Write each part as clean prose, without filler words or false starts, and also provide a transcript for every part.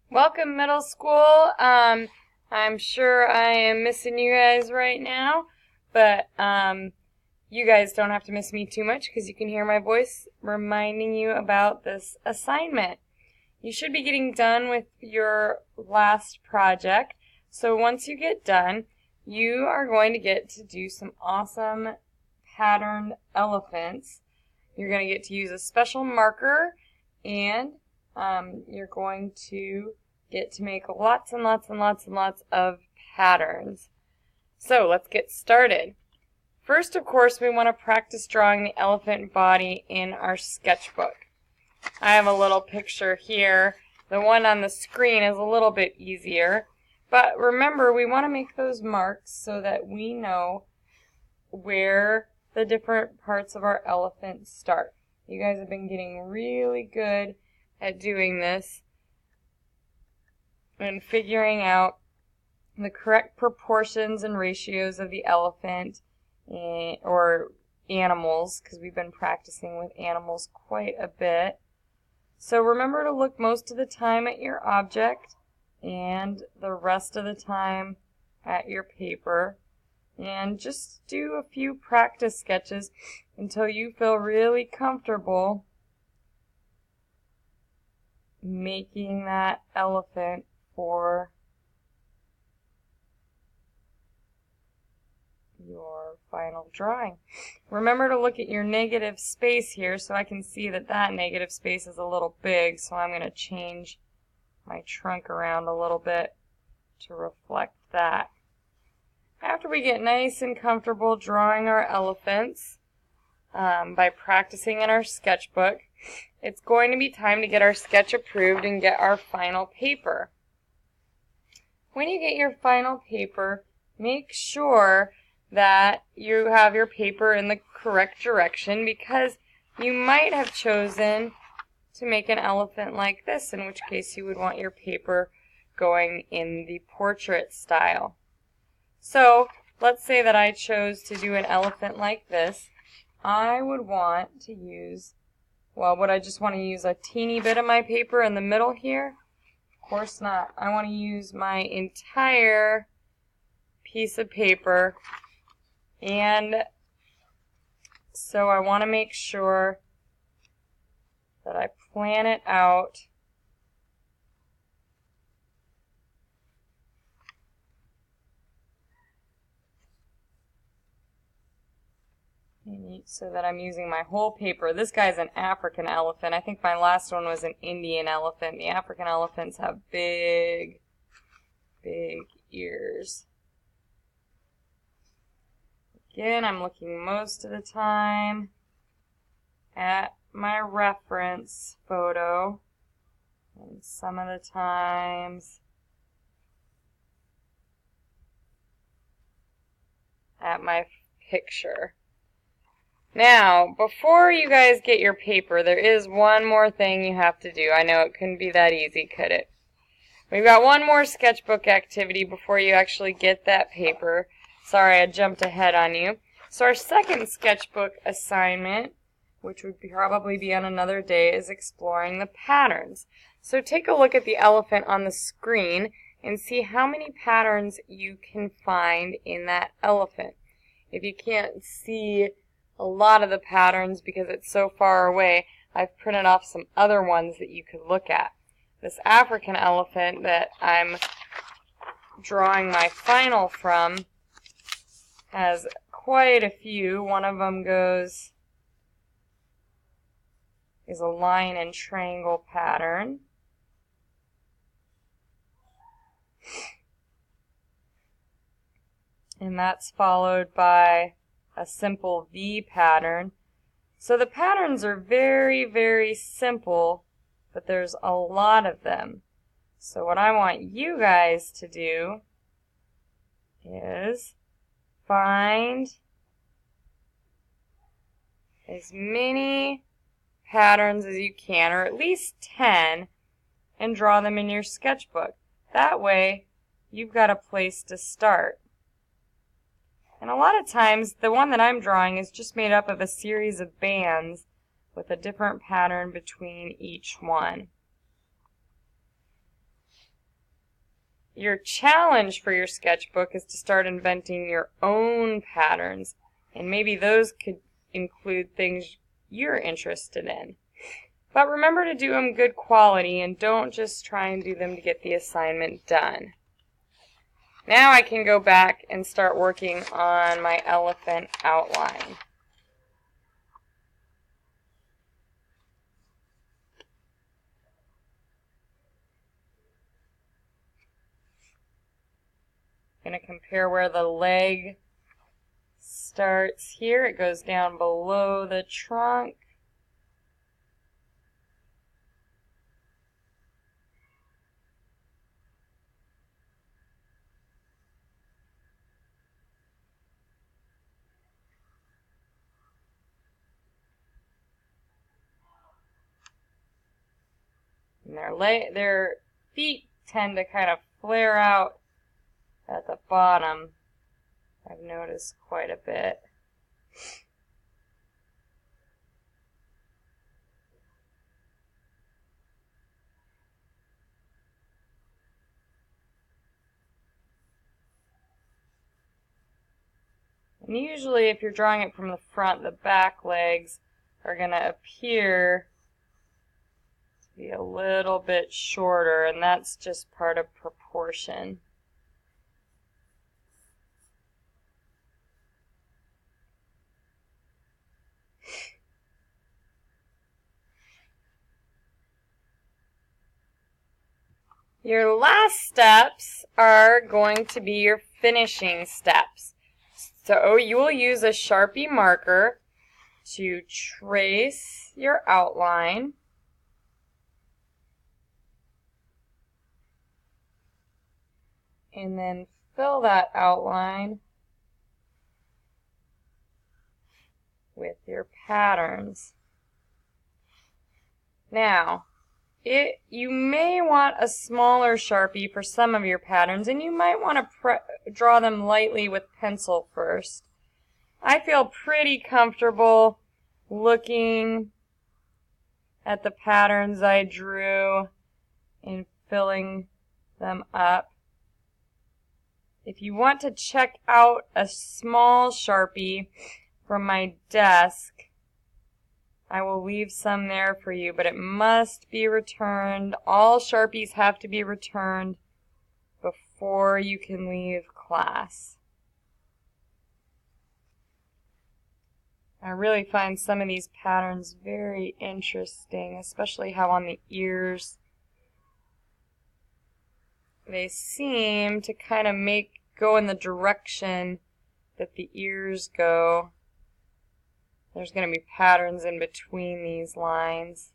Welcome, middle school. I'm sure I am missing you guys right now, but you guys don't have to miss me too much because you can hear my voice reminding you about this assignment. You should be getting done with your last project. So once you get done, you are going to get to do some awesome patterned elephants. You're going to get to use a special marker, and you're going to get to make lots and lots and lots and lots of patterns. So let's get started. First, of course, we want to practice drawing the elephant body in our sketchbook. I have a little picture here. The one on the screen is a little bit easier. But remember, we want to make those marks so that we know where the different parts of our elephant start. You guys have been getting really good at doing this and figuring out the correct proportions and ratios of the elephant or animals, because we've been practicing with animals quite a bit. So remember to look most of the time at your object and the rest of the time at your paper, and just do a few practice sketches until you feel really comfortable making that elephant for your final drawing. Remember to look at your negative space here, so I can see that that negative space is a little big, so I'm going to change my trunk around a little bit to reflect that. After we get nice and comfortable drawing our elephants by practicing in our sketchbook, it's going to be time to get our sketch approved and get our final paper. When you get your final paper, make sure that you have your paper in the correct direction, because you might have chosen to make an elephant like this, in which case you would want your paper going in the portrait style. So let's say that I chose to do an elephant like this. I would want to use, would I just want to use a teeny bit of my paper in the middle here? Of course not. I want to use my entire piece of paper, and so I want to make sure that I plan it out so that I'm using my whole paper. This guy's an African elephant. I think my last one was an Indian elephant. The African elephants have big, big ears. Again, I'm looking most of the time at my reference photo, and some of the times at my picture. Now, before you guys get your paper, there is one more thing you have to do. I know it couldn't be that easy, could it? We've got one more sketchbook activity before you actually get that paper. Sorry, I jumped ahead on you. So our second sketchbook assignment, which would probably be on another day, is exploring the patterns. So take a look at the elephant on the screen and see how many patterns you can find in that elephant. If you can't see a lot of the patterns because it's so far away, I've printed off some other ones that you could look at. This African elephant that I'm drawing my final from has quite a few. One of them is a line and triangle pattern. And that's followed by a simple V pattern. So the patterns are very, very simple, but there's a lot of them. So what I want you guys to do is find as many patterns as you can, or at least 10, and draw them in your sketchbook. That way, you've got a place to start. And a lot of times, the one that I'm drawing is just made up of a series of bands with a different pattern between each one. your challenge for your sketchbook is to start inventing your own patterns, and maybe those could include things you're interested in. But remember to do them good quality and don't just try and do them to get the assignment done. Now I can go back and start working on my elephant outline. I'm going to compare where the leg starts here. It goes down below the trunk. And their feet tend to kind of flare out at the bottom. I've noticed quite a bit. And usually if you're drawing it from the front, the back legs are going to appear to be a little bit shorter, and that's just part of proportion. Your last steps are going to be your finishing steps. So you will use a Sharpie marker to trace your outline. And then fill that outline with your patterns. Now, you may want a smaller Sharpie for some of your patterns, and you might want to draw them lightly with pencil first. I feel pretty comfortable looking at the patterns I drew and filling them up. If you want to check out a small Sharpie from my desk, I will leave some there for you, but it must be returned. All Sharpies have to be returned before you can leave class. I really find some of these patterns very interesting, especially how on the ears they seem to kind of go in the direction that the ears go. There's going to be patterns in between these lines.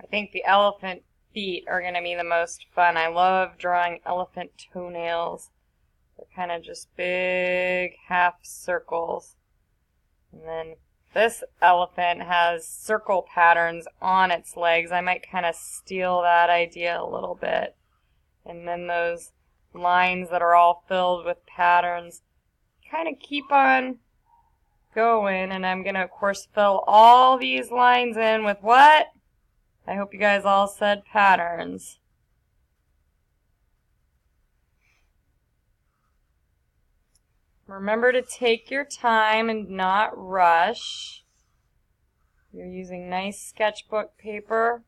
I think the elephant feet are going to be the most fun. I love drawing elephant toenails. They're kind of just big half circles. And then this elephant has circle patterns on its legs. I might kind of steal that idea a little bit. And then those lines that are all filled with patterns kind of keep on going. And I'm going to, of course, fill all these lines in with what? I hope you guys all said patterns. Remember to take your time and not rush. You're using nice sketchbook paper.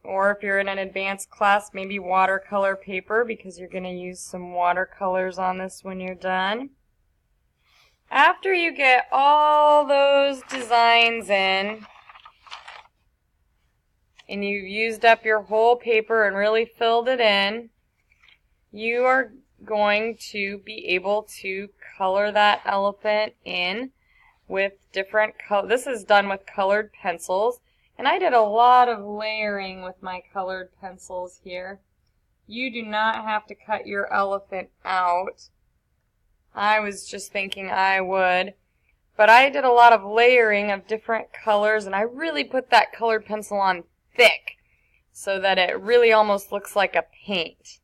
Or if you're in an advanced class, maybe watercolor paper, because you're going to use some watercolors on this when you're done. After you get all those designs in, and you've used up your whole paper and really filled it in, you are going to be able to color that elephant in with different colors. This is done with colored pencils, and I did a lot of layering with my colored pencils here. You do not have to cut your elephant out. I was just thinking I would, but I did a lot of layering of different colors, and I really put that colored pencil on thick so that it really almost looks like a paint.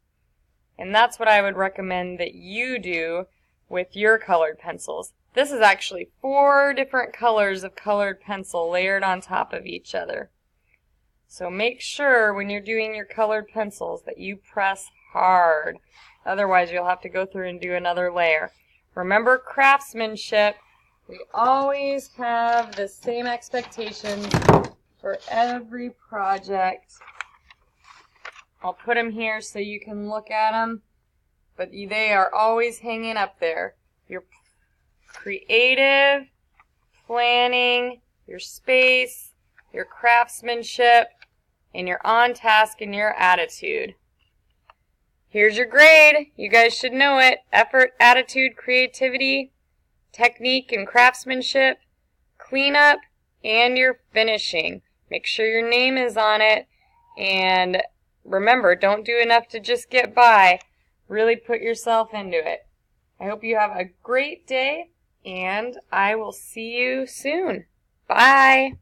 And that's what I would recommend that you do with your colored pencils. This is actually 4 different colors of colored pencil layered on top of each other. So make sure when you're doing your colored pencils that you press hard. Otherwise you'll have to go through and do another layer. Remember craftsmanship. We always have the same expectations for every project. I'll put them here so you can look at them, but they are always hanging up there. Your creative, planning, your space, your craftsmanship, and your on task and your attitude. Here's your grade. You guys should know it. Effort, attitude, creativity, technique, and craftsmanship, cleanup, and your finishing. Make sure your name is on it, and remember, don't do enough to just get by. Really put yourself into it. I hope you have a great day, and I will see you soon. Bye.